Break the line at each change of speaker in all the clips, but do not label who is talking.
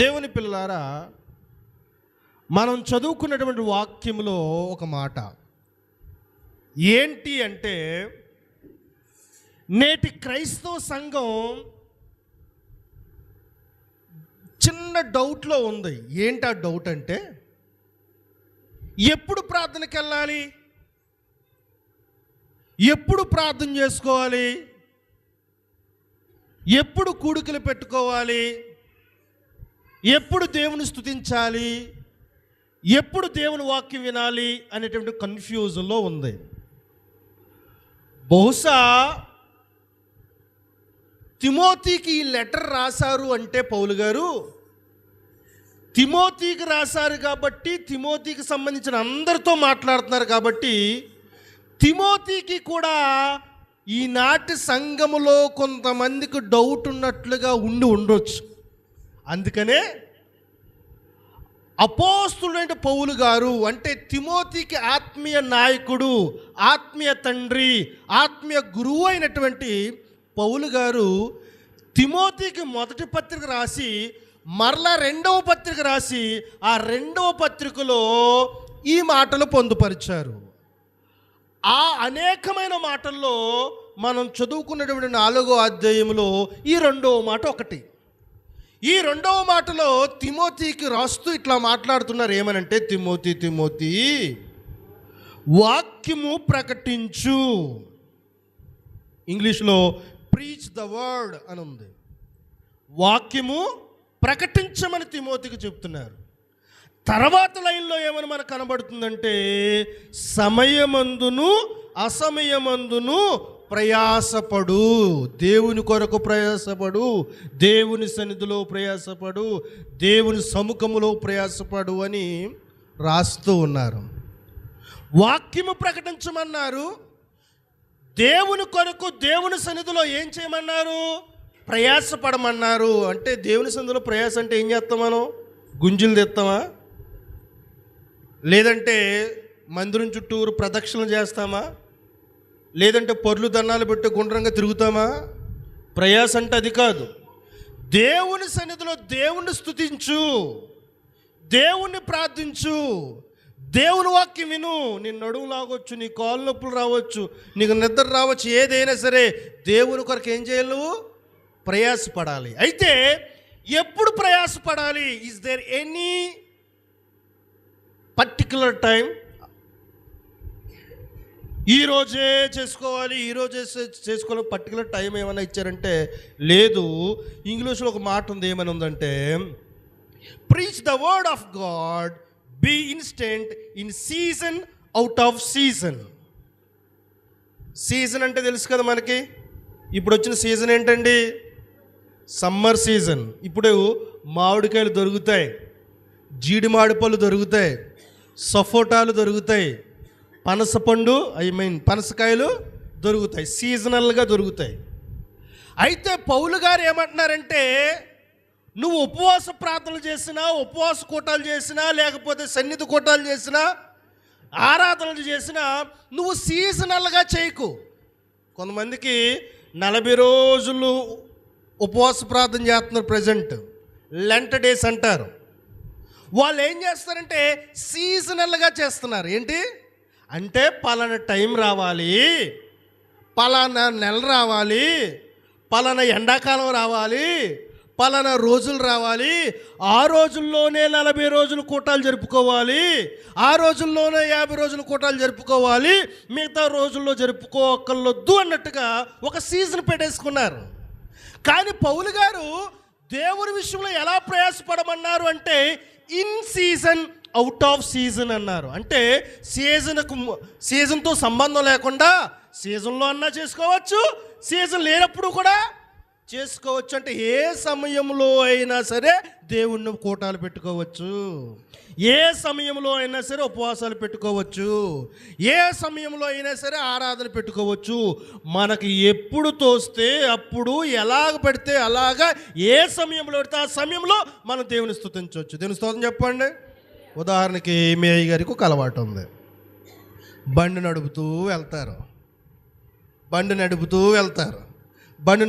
దేవుని పిల్లలారా, మనం చదువుకున్నటువంటి వాక్యంలో ఒక మాట ఏంటి అంటే, నేటి క్రైస్తవ సంఘం చిన్న డౌట్లో ఉంది. ఏంటి ఆ డౌట్ అంటే, ఎప్పుడు ప్రార్థనకి వెళ్ళాలి, ఎప్పుడు ప్రార్థన చేసుకోవాలి, ఎప్పుడు కూడికలు పెట్టుకోవాలి, ఎప్పుడు దేవుని స్తుతించాలి, ఎప్పుడు దేవుని వాక్యం వినాలి అనేటువంటి కన్ఫ్యూజన్లో ఉంది. బహుశా తిమోతికి ఈ లెటర్ రాశారు అంటే పౌలు గారు తిమోతికి రాశారు కాబట్టి, తిమోతికి సంబంధించిన అందరితో మాట్లాడుతున్నారు కాబట్టి, తిమోతికి కూడా ఈనాటి సంఘములో కొంతమందికి డౌట్ ఉన్నట్లుగా ఉండొచ్చు. అందుకనే అపోస్తులైన పౌలు గారు అంటే తిమోతికి ఆత్మీయ నాయకుడు, ఆత్మీయ తండ్రి, ఆత్మీయ గురువు అయినటువంటి పౌలు గారు తిమోతికి మొదటి పత్రిక రాసి మరలా రెండవ పత్రిక రాసి ఆ రెండవ పత్రికలో ఈ మాటలు పొందుపరిచారు. ఆ అనేకమైన మాటల్లో మనం చదువుకున్నటువంటి 4వ అధ్యాయంలో ఈ రెండవ మాట ఒకటి. ఈ రెండవ మాటలో తిమోతికి రాస్తూ ఇట్లా మాట్లాడుతున్నారు. ఏమనంటే, తిమోతి వాక్యము ప్రకటించు. ఇంగ్లీష్లో ప్రీచ్ ద వర్డ్ అని ఉంది. వాక్యము ప్రకటించమని తిమోతికి చెప్తున్నారు. తర్వాత లైన్లో ఏమని మనకు కనబడుతుందంటే, సమయమందును అసమయమందును ప్రయాసపడు, దేవుని కొరకు ప్రయాసపడు, దేవుని సన్నిధిలో ప్రయాసపడు, దేవుని సముఖములో ప్రయాసపడు అని రాస్తూ ఉన్నారు. వాక్యము ప్రకటించమన్నారు, దేవుని కొరకు దేవుని సన్నిధిలో ఏం చేయమన్నారు, ప్రయాసపడమన్నారు. అంటే దేవుని సన్నిధిలో ప్రయాస అంటే ఏం చేస్తాం మనం? గుంజులు తెస్తామా? లేదంటే మందిరం చుట్టూరు ప్రదక్షిణలు చేస్తామా? లేదంటే పొర్లు దండాలు పెట్టి గుండ్రంగా తిరుగుతామా? ప్రయాస అంటే అది కాదు. దేవుని సన్నిధిలో దేవుణ్ణి స్తుతించు, దేవుణ్ణి ప్రార్థించు, దేవుని వాక్యం విను. నీ నడుము లాగొచ్చు, నీ కాళ్ళు నొప్పులు రావచ్చు, నీకు నిద్ర రావచ్చు, ఏదైనా సరే దేవుని కొరకు ఏం చేయాలి? నువ్వు ప్రయాసపడాలి. అయితే ఎప్పుడు ప్రయాసపడాలి? Is there any particular time? ఈరోజే చేసుకోవాలి, ఈరోజే చేసుకోవాలి, పర్టికులర్ టైం ఏమైనా ఇచ్చారంటే లేదు. ఇంగ్లీష్లో ఒక మాట ఉంది. ఏమైనా ఉందంటే, preach the word of God, be instant in season out of season. Season అంటే తెలుసు కదా మనకి. ఇప్పుడు వచ్చిన సీజన్ ఏంటండి? Summer season. ఇప్పుడు మామిడికాయలు దొరుకుతాయి, జీడి మామిడి పళ్ళు దొరుకుతాయి, సపోటాలు దొరుకుతాయి, పనసకాయలు దొరుకుతాయి, సీజనల్గా దొరుకుతాయి. అయితే పౌలు గారు ఏమంటున్నారంటే, నువ్వు ఉపవాస ప్రార్థనలు చేసినా, ఉపవాస కూటాలు చేసినా, లేకపోతే సన్నిధి కూటాలు చేసినా, ఆరాధనలు చేసినా నువ్వు సీజనల్గా చేయకు. కొంతమందికి 40 రోజులు ఉపవాస ప్రార్థన చేస్తున్నారు. ప్రజెంట్ లెంట్ డేస్ అంటారు. వాళ్ళు ఏం చేస్తారంటే సీజనల్గా చేస్తున్నారు. ఏంటి అంటే, పలానా టైం రావాలి, పలానా నెల రావాలి, పలానా ఎండాకాలం రావాలి, పలానా రోజులు రావాలి, ఆ రోజుల్లోనే 40 రోజులు కూటాలు జరుపుకోవాలి, ఆ రోజుల్లోనే 50 రోజులు కూటాలు జరుపుకోవాలి, మిగతా రోజుల్లో జరుపుకోకర్లొద్దు అన్నట్టుగా ఒక సీజన్ పెట్టేసుకున్నారు. కానీ పౌలు గారు దేవుని విషయంలో ఎలా ప్రయాసపడమన్నారు అంటే, in season out of season అన్నారు. అంటే సీజన్తో సంబంధం లేకుండా సీజన్లో అన్నా చేసుకోవచ్చు, సీజన్ లేనప్పుడు కూడా చేసుకోవచ్చు. అంటే ఏ సమయంలో అయినా సరే దేవుణ్ణి కూటాలు పెట్టుకోవచ్చు, ఏ సమయంలో అయినా సరే ఉపవాసాలు పెట్టుకోవచ్చు, ఏ సమయంలో అయినా సరే ఆరాధన పెట్టుకోవచ్చు. మనకి ఎప్పుడు తోస్తే అప్పుడు, ఎలాగ పెడితే అలాగా, ఏ సమయంలో పెడితే ఆ సమయంలో మనం దేవుని స్తుతించవచ్చు. దేవుని స్తోత్రం చెప్పండి. ఉదాహరణకి మీ అయ్య గారికి ఒక అలవాటు ఉంది. బండి నడుపుతూ వెళ్తారు. బండి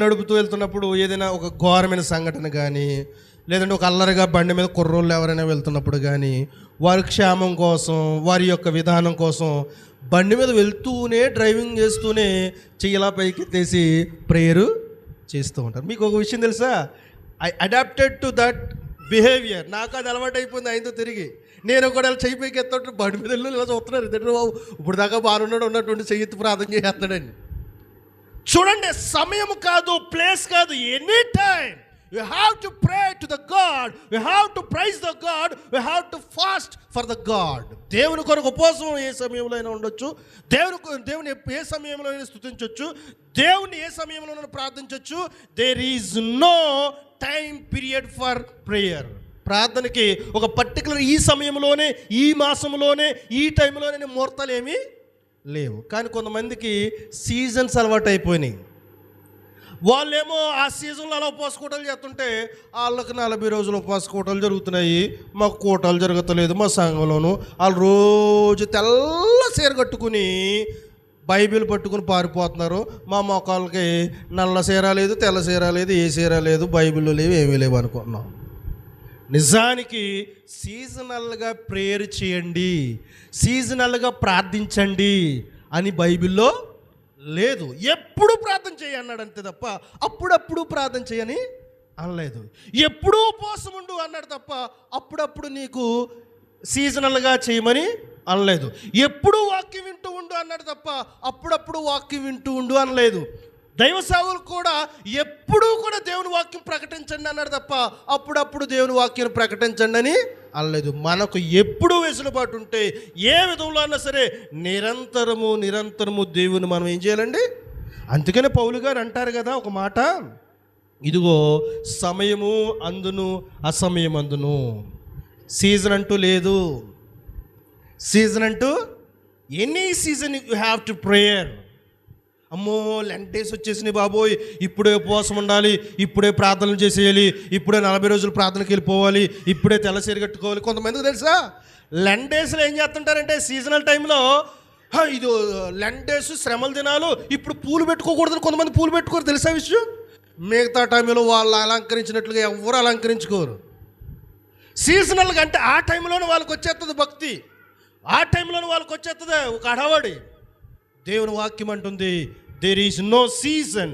నడుపుతూ వెళ్తున్నప్పుడు ఏదైనా ఒక ఘోరమైన సంఘటన కానీ, లేదంటే ఒక అల్లరిగా బండి మీద కుర్రోళ్ళు ఎవరైనా వెళ్తున్నప్పుడు కానీ వారి క్షేమం కోసం, వారి యొక్క విధానం కోసం బండి మీద వెళ్తూనే, డ్రైవింగ్ చేస్తూనే చెయ్యలా పైకెత్తేసి ప్రేయరు చేస్తూ ఉంటారు. మీకు ఒక విషయం తెలుసా? I adapted to that behaviour. నాకు అది అలవాటు అయిపోయింది ఆయనతో తిరిగి. నేను కూడా చెయ్యి పైకి ఎత్తుంటే బండి మీద వెళ్ళి ఇలా చూస్తున్నారు, ఇద్దరు బాబు ఇప్పుడు దాకా బాగున్నాడు, ఉన్నటువంటి చెయ్యి ప్రార్థన చేస్తాడని. చూడండి, సమయం కాదు, ప్లేస్ కాదు, any time you have to pray to the God, you have to praise the God, you have to fast for the God. దేవుని కొరకు ఉపవాసం ఏ సమయంలో అయినా ఉండొచ్చు, దేవుని ఏ సమయంలో అయినా స్తుతించవచ్చు, దేవుని ఏ సమయంలో ప్రార్థించవచ్చు. There is no time period for prayer. ప్రార్థనకి ఒక పర్టికులర్ ఈ సమయంలోనే, ఈ మాసంలోనే, ఈ టైంలోనే ముహూర్తాలు ఏమీ లేవు. కానీ కొంతమందికి సీజన్స్ అలవాటు అయిపోయినాయి. వాళ్ళేమో ఆ సీజన్లో అలా ఉపవాస కూటలు చేస్తుంటే వాళ్ళకి 40 రోజులు ఉపవాస కూటలు జరుగుతున్నాయి, మాకు కూటలు జరగట్లేదు. మా సంఘంలోనూ వాళ్ళు రోజు తెల్ల చీర కట్టుకుని బైబిల్ పట్టుకుని పారిపోతున్నారు. మా మొక్కలకి నల్ల చీర లేదు, తెల్ల చీర లేదు, ఏ చీర లేదు, బైబిల్లో లేవు, ఏమీ లేవు అనుకున్నాం. నిజానికి సీజనల్గా ప్రేయర్ చేయండి, సీజనల్గా ప్రార్థించండి అని బైబిల్లో లేదు. ఎప్పుడు ప్రార్థన చేయి అన్నాడు అంతే తప్ప అప్పుడప్పుడు ప్రార్థన చేయని అనలేదు. ఎప్పుడూ ఉపవాసం ఉండు అన్నాడు తప్ప అప్పుడప్పుడు నీకు సీజనల్గా చేయమని అనలేదు. ఎప్పుడూ వాక్యం వింటూ ఉండు అన్నాడు తప్ప అప్పుడప్పుడు వాక్యం వింటూ ఉండు అనలేదు. దైవ సేవకులు కూడా ఎప్పుడూ కూడా దేవుని వాక్యం ప్రకటించండి అన్నాడు తప్ప అప్పుడప్పుడు దేవుని వాక్యం ప్రకటించండి అని అనలేదు. మనకు ఎప్పుడు వెసులుబాటు ఉంటే ఏ విధంలో అయినా సరే నిరంతరము దేవుని మనం ఏం చేయాలండి. అందుకనే పౌలు గారు అంటారు కదా ఒక మాట, ఇదిగో సమయము అందును అసమయం అందును. సీజన్ అంటూ లేదు. సీజన్ అంటూ any season you have to prayer. అమ్మో లెంట్ డేస్ వచ్చేసినాయి బాబోయ్, ఇప్పుడే ఉపవాసం ఉండాలి, ఇప్పుడే ప్రార్థనలు చేసేయాలి, ఇప్పుడే 40 రోజులు ప్రార్థనకి వెళ్ళిపోవాలి, ఇప్పుడే తెల్లసీర కట్టుకోవాలి. కొంతమందికి తెలుసా లెంట్ డేస్లో ఏం చేస్తుంటారంటే సీజనల్ టైంలో ఇది లెంట్ డేస్ శ్రమల దినాలు, ఇప్పుడు పూలు పెట్టుకోకూడదని కొంతమంది పూలు పెట్టుకోరు. తెలుసా విషయం? మిగతా టైంలో వాళ్ళు అలంకరించినట్లుగా ఎవరు అలంకరించుకోరు. సీజనల్గా అంటే ఆ టైంలోనే వాళ్ళకి వచ్చేస్తుంది భక్తి, ఆ టైంలోనే వాళ్ళకి వచ్చేస్తుంది ఒక హడావడి. దేవుని వాక్యం అంటుంది there is no season,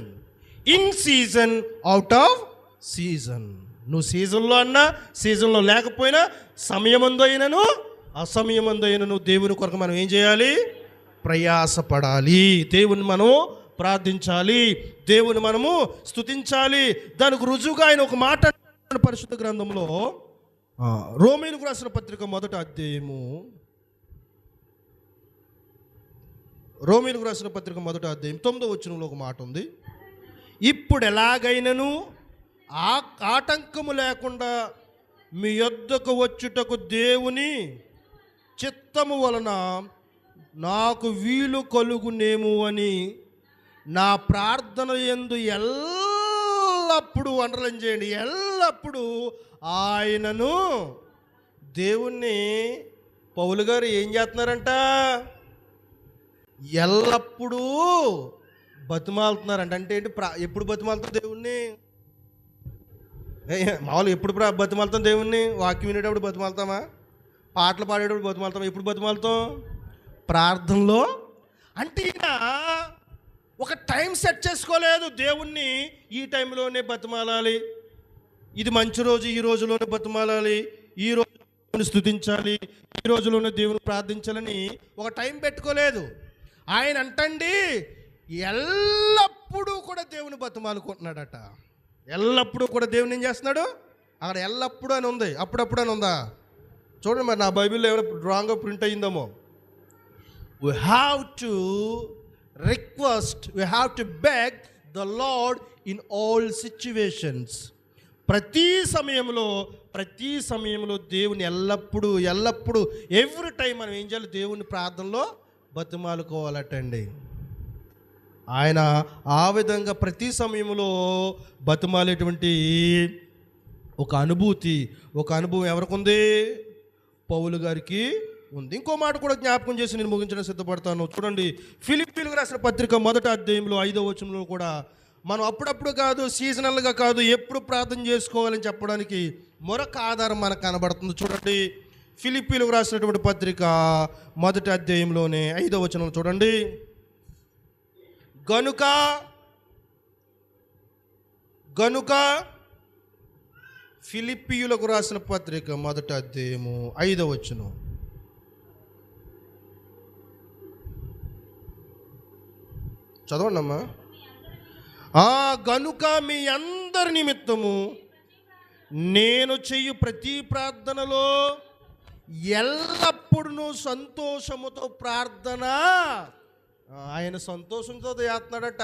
in season out of season. నువ్వు సీజన్లో అన్నా సీజన్లో లేకపోయినా సమయమందు అయినను అసమయమందు అయినను దేవుని కొరకు మనం ఏం చేయాలి? ప్రయాసపడాలి. దేవుని మనం ప్రార్థించాలి, దేవుని మనము స్తుతించాలి. దానికి రుజువుగా ఆయన ఒక మాట పరిశుద్ధ గ్రంథంలో రోమీయులకు రాసిన పత్రిక 1వ అధ్యాయము, రోమీయులకు రాసిన పత్రిక 1వ అధ్యాయం 9వ వచనంలో ఒక మాట ఉంది. ఇప్పుడు ఎలాగైనను ఆటంకము లేకుండా మీ యొద్దకు వచ్చుటకు దేవుని చిత్తము వలన నాకు వీలు కలుగునేమో అని నా ప్రార్థన యందు ఎల్లప్పుడూ అండర్లైన్ చేయండి, ఎల్లప్పుడూ ఆయనను దేవుణ్ణి పౌలు గారు ఏం చేస్తున్నారంట? ఎల్లప్పుడూ బతిమాలుతున్నారంట. అంటే ఏంటి? ఎప్పుడు బతిమాలుతాం దేవుణ్ణి? మామూలు ఎప్పుడు బతిమాలుతాం దేవుణ్ణి? వాక్యం వినేటప్పుడు బతిమాలుతామా? పాటలు పాడేటప్పుడు బతిమాలుతామా? ఎప్పుడు బతిమాలుతాం? ప్రార్థనలో. అంటే ఈయన ఒక టైం సెట్ చేసుకోలేదు దేవుణ్ణి. ఈ టైంలోనే బతిమాలాలి, ఇది మంచి రోజు, ఈ రోజులోనే బతిమాలాలి, ఈ రోజు స్తుతించాలి, ఈ రోజులోనే దేవుని ప్రార్థించాలని ఒక టైం పెట్టుకోలేదు. ఆయన అంటండి ఎల్లప్పుడూ కూడా దేవుని బతిమాలుకుంటున్నాడట. ఎల్లప్పుడూ కూడా దేవుని ఏం చేస్తున్నాడు? అక్కడ ఎల్లప్పుడూ అని ఉంది, అప్పుడప్పుడు అని ఉందా? చూడండి మరి నా బైబిల్లో ఏమైనా రాంగ్గా ప్రింట్ అయ్యిందేమో. We have to request, we have to beg the Lord in all situations. ప్రతి సమయంలో దేవుని ఎల్లప్పుడూ ఎవ్రీ టైం మనం ఏం చేయాలి? దేవుని ప్రార్థనలో బతిమాలుకోవాలటండి. ఆయన ఆ విధంగా ప్రతి సమయంలో బతిమాలేటువంటి ఒక అనుభవం ఎవరికి ఉంది? పౌలు గారికి ఉంది. ఇంకో మాట కూడా జ్ఞాపకం చేసి నేను ముగించడం సిద్ధపడతాను. చూడండి, ఫిలిప్పీయులకు రాసిన పత్రిక 1వ అధ్యాయంలో 5వ వచనంలో కూడా మనం అప్పుడప్పుడు కాదు, సీజనల్గా కాదు, ఎప్పుడు ప్రార్థన చేసుకోవాలని చెప్పడానికి మరొక ఆధారం మనకు కనబడుతుంది. చూడండి, ఫిలిప్పీలకు రాసినటువంటి పత్రిక 1వ అధ్యాయంలోనే 5వ వచనం చూడండి. గనుక ఫిలిప్పీయులకు రాసిన పత్రిక 1వ అధ్యాయము 5వ వచనం. చదవండి అమ్మా. గనుక మీ అందరి నిమిత్తము నేను చెయ్యు ప్రతి ప్రార్థనలో ఎల్లప్పుడూ సంతోషముతో ప్రార్థన. ఆయన సంతోషంతో చేస్తున్నాడట.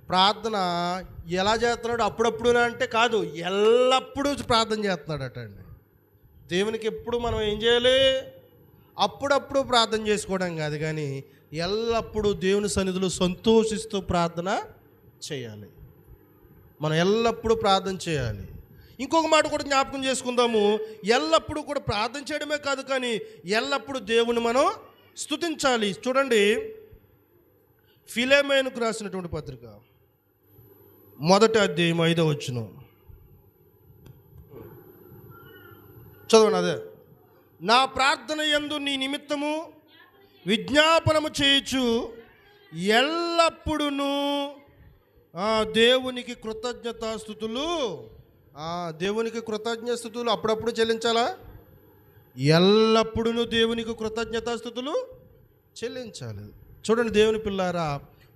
ప్రార్థన ఎలా చేస్తున్నాడు? అప్పుడప్పుడు అంటే కాదు, ఎల్లప్పుడూ ప్రార్థన చేస్తున్నాడట అండి. దేవునికి ఎప్పుడు మనం ఏం చేయాలి? అప్పుడప్పుడు ప్రార్థన చేసుకోవడం కాదు, కానీ ఎల్లప్పుడూ దేవుని సన్నిధిలో సంతోషిస్తూ ప్రార్థన చేయాలి. మనం ఎల్లప్పుడూ ప్రార్థన చేయాలి. ఇంకొక మాట కూడా జ్ఞాపకం చేసుకుందాము. ఎల్లప్పుడూ కూడా ప్రార్థన చేయడమే కాదు, కానీ ఎల్లప్పుడూ దేవుని మనం స్తుతించాలి. చూడండి, ఫిలెమోనుకు రాసినటువంటి పత్రిక 1వ అధ్యాయం 5వ వచనం చదవండి. అదే, నా ప్రార్థన యందు నీ నిమిత్తము విజ్ఞాపనము చేయొచ్చు ఎల్లప్పుడూ దేవునికి కృతజ్ఞతాస్తుతులు. దేవునికి కృతజ్ఞతాస్తుతులు అప్పుడప్పుడు చెల్లించాలా? ఎల్లప్పుడూ దేవునికి కృతజ్ఞతాస్తుతులు చెల్లించాలి. చూడండి దేవుని పిల్లారా,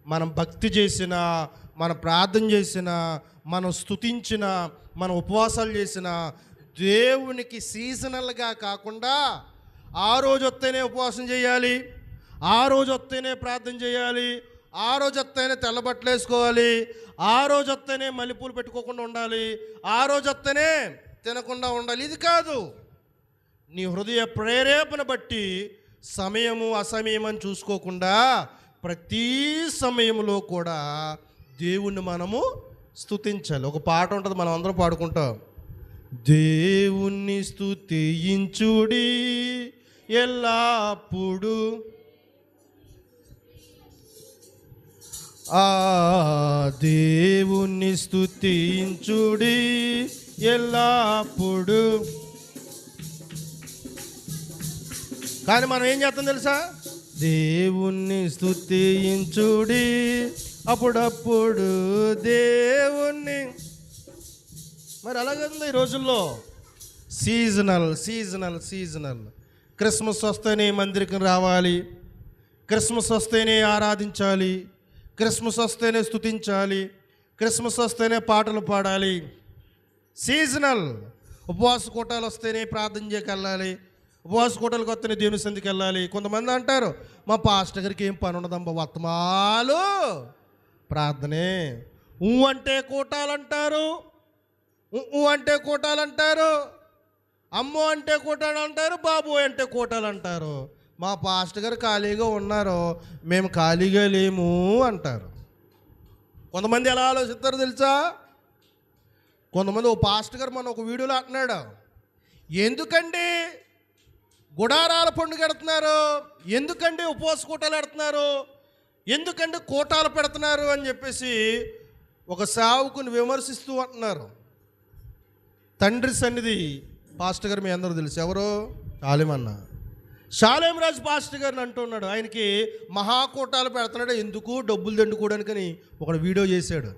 మనం భక్తి చేసినా, మనం ప్రార్థన చేసినా, మనం స్తుతించిన, మనం ఉపవాసాలు చేసిన దేవునికి సీజనల్గా కాకుండా ఆ రోజు వస్తేనే ఉపవాసం చేయాలి, ఆ రోజు వస్తేనే ప్రార్థన చేయాలి, ఆ రోజు వస్తేనే తెల్లబట్టలు వేసుకోవాలి, ఆ రోజు వస్తేనే మల్లెపూలు పెట్టుకోకుండా ఉండాలి, ఆ రోజు వస్తేనే తినకుండా ఉండాలి. ఇది కాదు. నీ హృదయ ప్రేరేపణ బట్టి సమయము అసమయం అని చూసుకోకుండా ప్రతి సమయంలో కూడా దేవుణ్ణి మనము స్తుతించాలి. ఒక పాట ఉంటుంది, మనం అందరం పాడుకుంటాం. దేవుణ్ణి స్తుతించుడి ఎల్లప్పుడు, దేవుణ్ణి స్తుతించుడి ఎల్లప్పుడు. కానీ మనం ఏం చేస్తాం తెలుసా? దేవుణ్ణి స్తుతించుడి అప్పుడప్పుడు దేవుణ్ణి. మరి అలాగే ఈ రోజుల్లో సీజనల్. క్రిస్మస్ వస్తేనే మందిరికి రావాలి, క్రిస్మస్ వస్తేనే ఆరాధించాలి, క్రిస్మస్ వస్తేనే స్తుతించాలి, క్రిస్మస్ వస్తేనే పాటలు పాడాలి. సీజనల్. ఉపవాస కూటాలు వస్తేనే ప్రార్థన చేయకెళ్ళాలి, ఉపవాస కూటలకు వస్తేనే దేవుని సంధికి వెళ్ళాలి. కొంతమంది అంటారు, మా పాస్టర్ గారికి ఏం పని ఉండదమ్మా, వర్తమాలు ప్రార్థనే. అంటే కూటాలు అంటారు, అంటే కూటాలు అంటారు, అమ్మో అంటే కూటాలు అంటారు, బాబు అంటే కూటాలు అంటారు. మా పాస్టర్ గారు ఖాళీగా ఉన్నారు, మేము ఖాళీగా లేము అంటారు. కొంతమంది ఎలా ఆలోచిస్తారు తెలుసా? కొంతమంది, ఓ పాస్టర్ గారు మన ఒక వీడియోలో అంటున్నాడు, ఎందుకండి గుడారాల పండుగ పెడుతున్నారు, ఎందుకండి ఉపవాస కూటాలు పెడుతున్నారు, ఎందుకండి కూటాలు పెడుతున్నారు అని చెప్పేసి ఒక సేవకుని విమర్శిస్తూ అంటున్నారు. తండ్రి సన్నిధి పాస్టర్ గారు మీ అందరూ తెలుసు, ఎవరో ఆలిమన్న షాలేం రాజు పాస్టర్ గారిని అంటున్నాడు. ఆయనకి మహాకూటాలు పెడుతున్నాడు, ఎందుకు డబ్బులు దండుకోవడానికని ఒకడు వీడియో చేశాడు.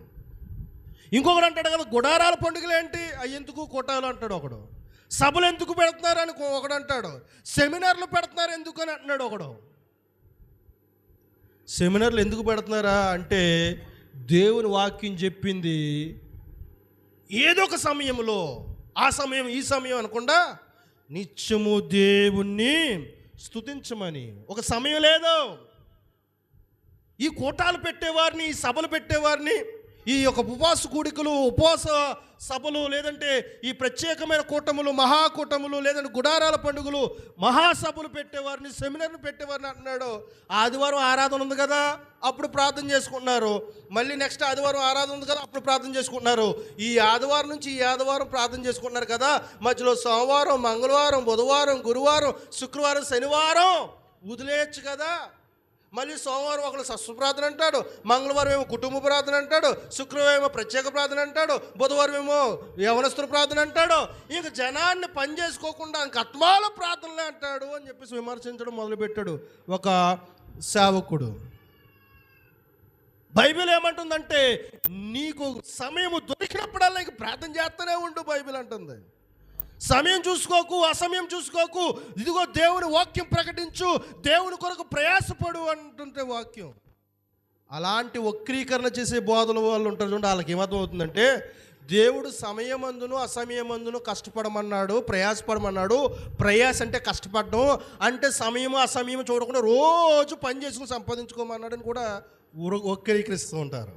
ఇంకొకడు అంటాడు కదా, గుడారాల పండుగలు ఏంటి అవి ఎందుకు కూటాలు అంటాడు ఒకడు. సభలు ఎందుకు పెడుతున్నారు అని ఒకడు అంటాడు. సెమినార్లు పెడుతున్నారు ఎందుకు అని అంటున్నాడు ఒకడు. సెమినార్లు ఎందుకు పెడుతున్నారా అంటే, దేవుని వాక్యం చెప్పింది ఏదో ఒక సమయంలో, ఆ సమయం ఈ సమయం అనకుండా నిత్యము దేవుణ్ణి స్తుతించమని ఒక సమయం లేదు. ఈ కూటాలు పెట్టేవారిని, ఈ సభలు పెట్టేవారిని, ఈ యొక్క ఉపవాస కూడికలు, ఉపవాస సభలు, లేదంటే ఈ ప్రత్యేకమైన కూటములు, మహాకూటములు, లేదంటే గుడారాల పండుగలు, మహాసభలు పెట్టేవారిని, సెమినార్ని పెట్టేవారిని అంటున్నాడు. ఆదివారం ఆరాధన ఉంది కదా అప్పుడు ప్రార్థన చేసుకుంటున్నారు, మళ్ళీ నెక్స్ట్ ఆదివారం ఆరాధన ఉంది కదా అప్పుడు ప్రార్థన చేసుకుంటున్నారు. ఈ ఆదివారం నుంచి ఈ ఆదివారం ప్రార్థన చేసుకుంటున్నారు కదా, మధ్యలో సోమవారం, మంగళవారం, బుధవారం, గురువారం, శుక్రవారం, శనివారం వదిలేయచ్చు కదా. మళ్ళీ సోమవారం ఒకళ్ళు సస్సు ప్రార్థన అంటాడు, మంగళవారం ఏమో కుటుంబ ప్రార్థన అంటాడు, శుక్రవారం ఏమో ప్రత్యేక ప్రార్థన అంటాడు, బుధవారం ఏమో యవనస్తుల ప్రార్థన అంటాడు. ఇంక జనాన్ని పని చేసుకోకుండా ఇంక ఆత్మాల ప్రార్థనలే అంటాడు అని చెప్పేసి విమర్శించడం మొదలుపెట్టాడు ఒక సేవకుడు. బైబిల్ ఏమంటుందంటే నీకు సమయం దొరికినప్పుడల్లా ఇంక ప్రార్థన చేస్తూనే ఉండు బైబిల్ అంటుంది. సమయం చూసుకోకు, అసమయం చూసుకోకు, ఇదిగో దేవుని వాక్యం ప్రకటించు, దేవుని కొరకు ప్రయాసపడు అంటుంటే వాక్యం. అలాంటి వక్రీకరణ చేసే బోధల వాళ్ళు ఉంటారు చూడండి, వాళ్ళకి ఏమర్థం అవుతుందంటే దేవుడు సమయమందును అసమయమందును కష్టపడమన్నాడు, ప్రయాసపడమన్నాడు. ప్రయాస అంటే కష్టపడడం, అంటే సమయము అసమయము చూడకుండా రోజు పని చేసుకుని సంపాదించుకోమన్నాడు అని కూడా వక్రీకరిస్తూ ఉంటారు.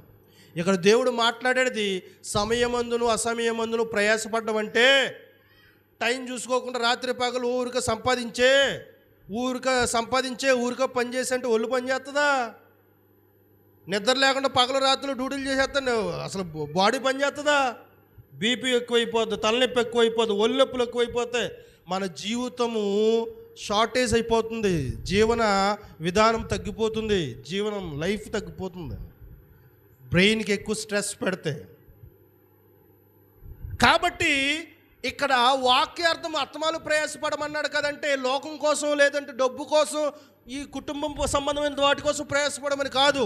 ఇక్కడ దేవుడు మాట్లాడేది సమయమందును అసమయమందును ప్రయాసపడడం అంటే టైం చూసుకోకుండా రాత్రి పగలు ఊరిక సంపాదించే పని చేసి అంటే ఒళ్ళు పని చేస్తుందా? నిద్ర లేకుండా పగలు రాత్రులు డ్యూటీలు చేసేస్తాను, అసలు బాడీ పని చేస్తుందా? బీపీ ఎక్కువైపోద్ది, తలనొప్పి ఎక్కువైపోద్ది, ఒళ్ళు నొప్పులు ఎక్కువైపోతాయి. మన జీవితము షార్టేజ్ అయిపోతుంది, జీవన విధానం తగ్గిపోతుంది, లైఫ్ తగ్గిపోతుంది బ్రెయిన్కి ఎక్కువ స్ట్రెస్ పెడితే. కాబట్టి ఇక్కడ వాక్యార్థం ఆత్మలు ప్రయాసపడమన్నాడు కదంటే లోకం కోసం లేదంటే డబ్బు కోసం ఈ కుటుంబం సంబంధమైన వాటి కోసం ప్రయాసపడమని కాదు.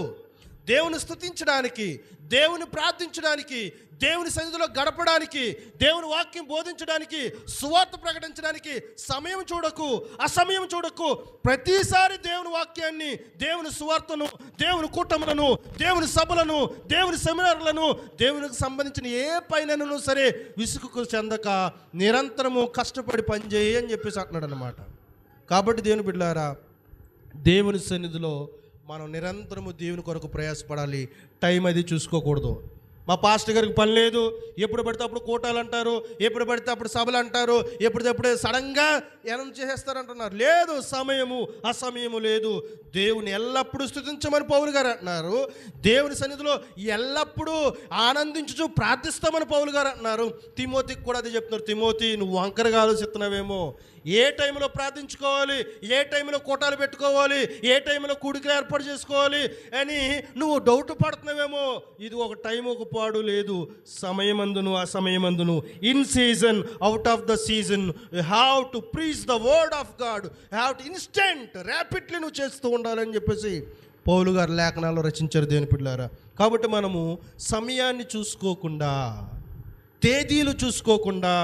దేవుని స్తుతించడానికి, దేవుని ప్రార్థించడానికి, దేవుని సన్నిధిలో గడపడానికి, దేవుని వాక్యం బోధించడానికి, సువార్త ప్రకటించడానికి సమయం చూడకు, అసమయం చూడకు. ప్రతిసారి దేవుని వాక్యాన్ని, దేవుని సువార్తను, దేవుని కూటములను, దేవుని సభలను, దేవుని సెమినార్లను, దేవునికి సంబంధించిన ఏ పైనను సరే విసుగుకు చెందక నిరంతరము కష్టపడి పనిచేయి అని చెప్పేసి అంటున్నాడు అన్నమాట. కాబట్టి దేవుని బిడ్డలారా, దేవుని సన్నిధిలో మనం నిరంతరము దేవుని కొరకు ప్రయాసపడాలి. టైం అది చూసుకోకూడదు. మా పాస్టర్ గారికి పని లేదు, ఎప్పుడు పడితే అప్పుడు కూటాలు అంటారు, ఎప్పుడు పడితే అప్పుడు సభలు అంటారు, ఎప్పుడప్పుడే సడన్గా అనౌన్స్ చేసేస్తారంటున్నారు. లేదు, సమయము అసమయము లేదు. దేవుని ఎల్లప్పుడూ స్తుతించమని పౌలు గారు అంటున్నారు. దేవుని సన్నిధిలో ఎల్లప్పుడూ ఆనందించుచు ప్రార్థిస్తామని పౌలు గారు అంటున్నారు. తిమోతికి కూడా అది చెప్తున్నారు. తిమోతి, నువ్వు వంకరగా ఆలోచిస్తున్నావేమో, ఏ టైంలో ప్రార్థించుకోవాలి, ఏ టైంలో కూటాలు పెట్టుకోవాలి, ఏ టైంలో కూడికలు ఏర్పాటు చేసుకోవాలి అని నువ్వు డౌట్ పడుతున్నావేమో. ఇది ఒక టైం, ఒక పాడు లేదు. సమయమందును అసమయమందును, in season, out of the season, you have to preach the word of God, you have to instant rapidly నువ్వు చేస్తూ ఉండాలని చెప్పేసి పౌలు గారు లేఖనాల్లో రచించారు దేవుని పిల్లారా. కాబట్టి మనము సమయాన్ని చూసుకోకుండా, తేదీలు చూసుకోకుండా,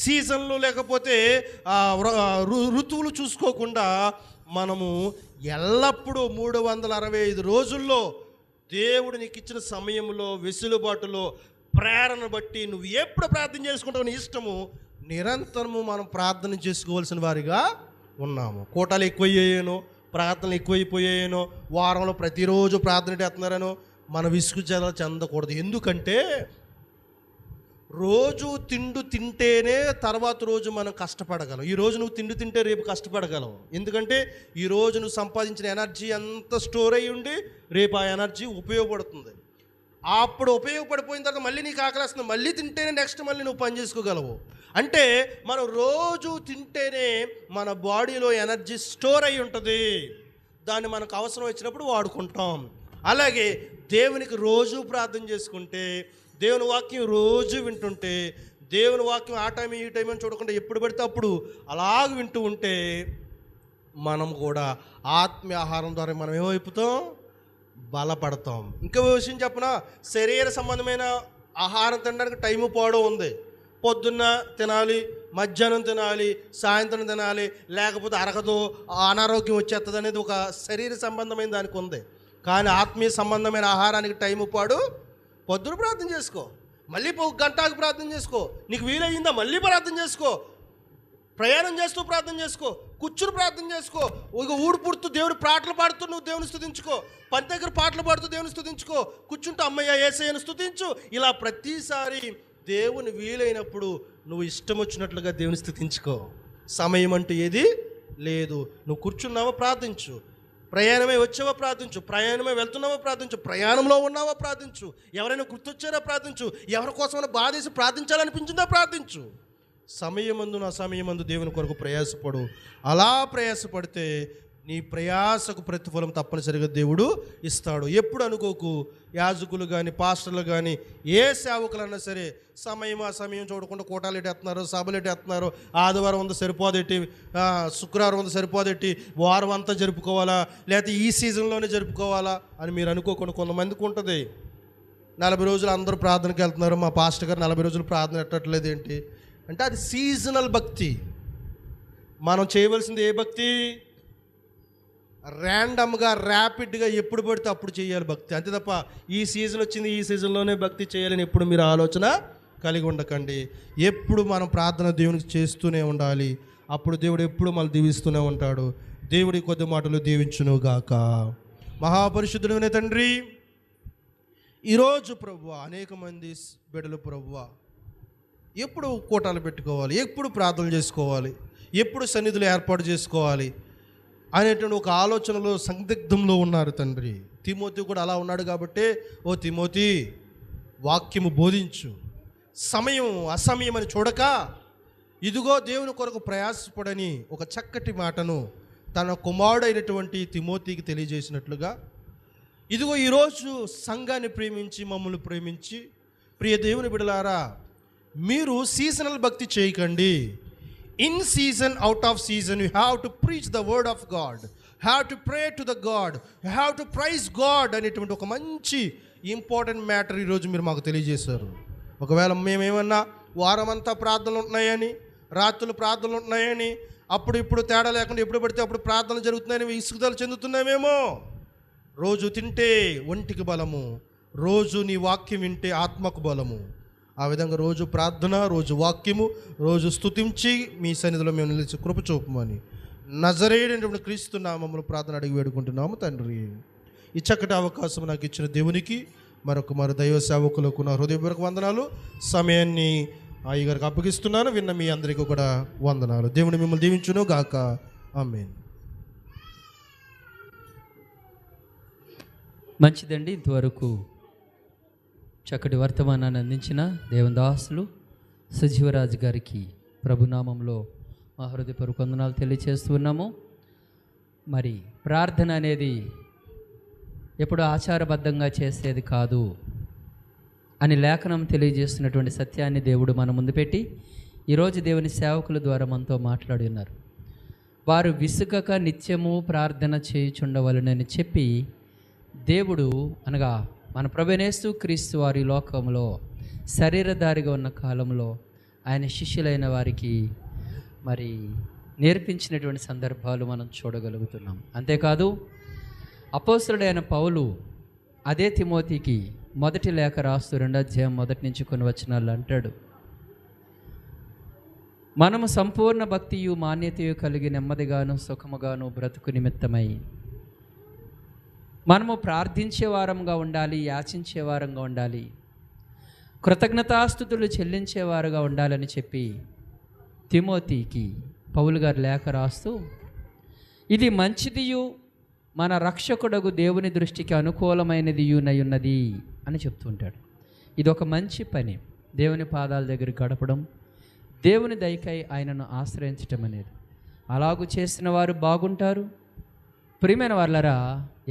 సీజన్లు లేకపోతే ఋతువులు చూసుకోకుండా మనము ఎల్లప్పుడూ 365 రోజుల్లో దేవుడు నీకు ఇచ్చిన సమయంలో, వెసులుబాటులో, ప్రేరణ బట్టి నువ్వు ఎప్పుడు ప్రార్థన చేసుకుంటావు నీ ఇష్టము, నిరంతరము మనం ప్రార్థన చేసుకోవాల్సిన వారిగా ఉన్నాము. కోటాలు ఎక్కువయ్యాయేనో, ప్రార్థనలు ఎక్కువైపోయాయేనో, వారంలో ప్రతిరోజు ప్రార్థన చేస్తున్నారనో మన విసుగు చెందకూడదు. ఎందుకంటే రోజు తింటేనే తర్వాత రోజు మనం కష్టపడగలం. ఈరోజు నువ్వు తింటే రేపు కష్టపడగలం. ఎందుకంటే ఈరోజు నువ్వు సంపాదించిన ఎనర్జీ అంతా స్టోర్ అయ్యి ఉండి రేపు ఆ ఎనర్జీ ఉపయోగపడుతుంది. అప్పుడు ఉపయోగపడిపోయిన తర్వాత మళ్ళీ నీకు ఆకలిస్తుంది, మళ్ళీ తింటేనే నెక్స్ట్ మళ్ళీ నువ్వు పని చేసుకోగలవు. అంటే మనం రోజు తింటేనే మన బాడీలో ఎనర్జీ స్టోర్ అయి ఉంటుంది, దాన్ని మనకు అవసరం వచ్చినప్పుడు వాడుకుంటాం. అలాగే దేవునికి రోజు ప్రార్థన చేసుకుంటే, దేవుని వాక్యం రోజు వింటుంటే, దేవుని వాక్యం ఆ టైం ఈ టైం అని చూడకుండా ఎప్పుడు పడితే అప్పుడు అలాగ వింటూ ఉంటే మనం కూడా ఆత్మీయ ఆహారం ద్వారా మనం ఏమైపోతాం, బలపడతాం. ఇంకో విషయం చెప్పనా, శరీర సంబంధమైన ఆహారం తినడానికి టైము పోవడం ఉంది. పొద్దున్న తినాలి, మధ్యాహ్నం తినాలి, సాయంత్రం తినాలి, లేకపోతే అరగదు, అనారోగ్యం వచ్చేస్తుంది అనేది ఒక శరీర సంబంధమైన దానికి ఉంది. కానీ ఆత్మీయ సంబంధమైన ఆహారానికి టైము పాడు. పొద్దున ప్రార్థన చేసుకో, మళ్ళీ గంటకు ప్రార్థన చేసుకో, నీకు వీలయ్యిందా మళ్ళీ ప్రార్థన చేసుకో, ప్రయాణం చేస్తూ ప్రార్థన చేసుకో, కూర్చుని ప్రార్థన చేసుకో, ఒక ఊడు పుడుతూ దేవుని పాటలు పాడుతూ నువ్వు దేవుని స్తుతించుకో, పని దగ్గర పాటలు పాడుతూ దేవుని స్తుతించుకో, కూర్చుంటూ అమ్మయ్య యేసయ్యను స్తుతించు. ఇలా ప్రతిసారి దేవుని వీలైనప్పుడు నువ్వు ఇష్టం వచ్చినట్లుగా దేవుని స్తుతించుకో. సమయం అంటూ ఏది లేదు. నువ్వు కూర్చున్నావా ప్రార్థించు, ప్రయాణమే వచ్చావా ప్రార్థించు, ప్రయాణమే వెళ్తున్నావా ప్రార్థించు, ప్రయాణంలో ఉన్నావా ప్రార్థించు, ఎవరైనా గుర్తొచ్చారా ప్రార్థించు, ఎవరి కోసమైనా బాధేసి ప్రార్థించాలనిపించిందా ప్రార్థించు. సమయమందు నా సమయమందు దేవుని కొరకు ప్రయాసపడు. అలా ప్రయాసపడితే నీ ప్రయాసకు ప్రతిఫలం తప్పనిసరిగా దేవుడు ఇస్తాడు. ఎప్పుడు అనుకోకు, యాజకులు కానీ పాస్టర్లు కానీ ఏ సేవకులన్నా సరే సమయం చూడకుండా కూటాలు ఎట్టేస్తున్నారు, సభలు ఎట్టేస్తున్నారు, ఆదివారం అంతా సరిపోదెట్టి, శుక్రవారం అంతా సరిపోదెట్టి వారం అంతా జరుపుకోవాలా, లేకపోతే ఈ సీజన్లోనే జరుపుకోవాలా అని మీరు అనుకోకుండా కొంతమందికి ఉంటుంది. 40 రోజులు అందరూ ప్రార్థనకి వెళ్తున్నారు, మా పాస్టర్ గారు 40 రోజులు ప్రార్థన పెట్టట్లేదు ఏంటి అంటే అది సీజనల్ భక్తి. మనం చేయవలసింది ఏ భక్తి? ర్యాండమ్గా ర్యాపిడ్గా ఎప్పుడు పడితే అప్పుడు చేయాలి భక్తి, అంతే తప్ప ఈ సీజన్ వచ్చింది ఈ సీజన్లోనే భక్తి చేయాలని ఎప్పుడు మీరు ఆలోచన కలిగి ఉండకండి. ఎప్పుడు మనం ప్రార్థన దేవునికి చేస్తూనే ఉండాలి. అప్పుడు దేవుడు ఎప్పుడు మనం దీవిస్తూనే ఉంటాడు. దేవుడి కొద్ది మాటలు దీవించునుగాక. మహాపరిశుద్ధుడైన తండ్రి, ఈరోజు ప్రభువా అనేక మంది బిడ్డలు ప్రభువా ఎప్పుడు కూటాలు పెట్టుకోవాలి, ఎప్పుడు ప్రార్థనలు చేసుకోవాలి, ఎప్పుడు సన్నిధులు ఏర్పాటు చేసుకోవాలి అనేటువంటి ఒక ఆలోచనలో సందిగ్ధంలో ఉన్నారు తండ్రి. తిమోతి కూడా అలా ఉన్నాడు కాబట్టి, ఓ తిమోతి వాక్యము బోధించు, సమయం అసమయం అని చూడక ఇదిగో దేవుని కొరకు ప్రయాసపడని ఒక చక్కటి మాటను తన కుమారుడైనటువంటి తిమోతికి తెలియజేసినట్లుగా ఇదిగో ఈరోజు సంఘాన్ని ప్రేమించి మమ్మల్ని ప్రేమించి ప్రియ దేవుని బిడ్డలారా, మీరు సీజనల్ భక్తి చేయకండి. In season, out of season, you have to preach the word of God, have to pray to the God, have to praise God అనేటువంటి ఒక మంచి ఇంపార్టెంట్ మ్యాటర్ ఈరోజు మీరు మాకు తెలియజేశారు. ఒకవేళ మేమేమన్నా వారమంతా ప్రార్థనలు ఉంటున్నాయని, రాత్రులు ప్రార్థనలు ఉంటున్నాయని, అప్పుడు ఇప్పుడు తేడా లేకుండా ఎప్పుడు పడితే అప్పుడు ప్రార్థనలు జరుగుతున్నాయని విసుగుదల చెందుతున్నామేమో. రోజు తింటే ఒంటికి బలము, రోజు నీ వాక్యం వింటే ఆత్మకు బలము. ఆ విధంగా రోజు ప్రార్థన, రోజు వాక్యము, రోజు స్తుతించి మీ సన్నిధిలో మేము నిలిచి కృప చూపమని నజరేయుడైనటువంటి క్రీస్తు నామములో ప్రార్థన అడిగి వేడుకుంటున్నాము తండ్రి. ఈ చక్కటి అవకాశం నాకు ఇచ్చిన దేవునికి మరొక దైవ సేవకులకు నా హృదయపూర్వక వందనాలు. సమయాన్ని అయ్యగారికి అప్పగిస్తున్నాను. విన్న మీ అందరికీ కూడా వందనాలు. దేవుని మిమ్మల్ని దీవించును గాక. ఆమేన్.
మంచిదండి. ఇంతవరకు చక్కటి వర్తమానాన్ని అందించిన దేవుని దాసులు సజీవరాజు గారికి ప్రభునామంలో మా హృదయపూర్వక వందనాలు తెలియచేస్తున్నాము. మరి ప్రార్థన అనేది ఎప్పుడు ఆచారబద్ధంగా చేసేది కాదు అని లేఖనం తెలియజేస్తున్నటువంటి సత్యాన్ని దేవుడు మన ముందు పెట్టి ఈరోజు దేవుని సేవకుల ద్వారా మనతో మాట్లాడి ఉన్నారు. వారు విసుగక నిత్యము ప్రార్థన చేయుచుండవలనని చెప్పి దేవుడు అనగా మన ప్రభువైన క్రీస్తు వారి లోకంలో శరీరధారిగా ఉన్న కాలంలో ఆయన శిష్యులైన వారికి మరి నేర్పించినటువంటి సందర్భాలు మనం చూడగలుగుతున్నాం. అంతేకాదు అపోస్తలుడైన పౌలు అదే తిమోతికి మొదటి లేఖ రాస్తూ 2వ అధ్యాయం మొదటి నుంచి కొన్ని వచనాలు అంటాడు, మనము సంపూర్ణ భక్తియు మాన్యతయు కలిగి నెమ్మదిగాను సుఖముగాను బ్రతుకు నిమిత్తమై మనము ప్రార్థించే వారంగా ఉండాలి, యాచించే వారంగా ఉండాలి, కృతజ్ఞతాస్తుతులు చెల్లించేవారుగా ఉండాలని చెప్పి తిమోతికి పౌలు గారు లేఖ రాస్తూ ఇది మంచిదియు మన రక్షకుడగు దేవుని దృష్టికి అనుకూలమైనదియునై ఉన్నది అని చెప్తుంటాడు. ఇది ఒక మంచి పని, దేవుని పాదాల దగ్గర గడపడం, దేవుని దయకై ఆయనను ఆశ్రయించటం అనేది. అలాగూ చేసిన వారు బాగుంటారు. ప్రియమైన వాళ్ళరా,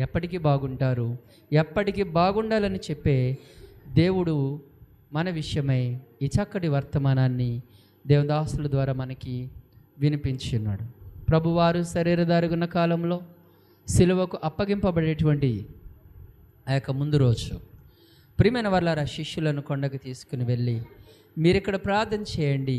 ఎప్పటికీ బాగుంటారు. ఎప్పటికీ బాగుండాలని చెప్పే దేవుడు మన విషయమై ఈ చక్కటి వర్తమానాన్ని దేవదాసుల ద్వారా మనకి వినిపించి ఉన్నాడు. ప్రభువారు శరీరధారిగున్న కాలంలో సిలువకు అప్పగింపబడేటువంటి ఆ యొక్క ముందు రోజు ప్రియమైన వాళ్ళారా శిష్యులను కొండకు తీసుకుని వెళ్ళి మీరు ఇక్కడ ప్రార్థన చేయండి,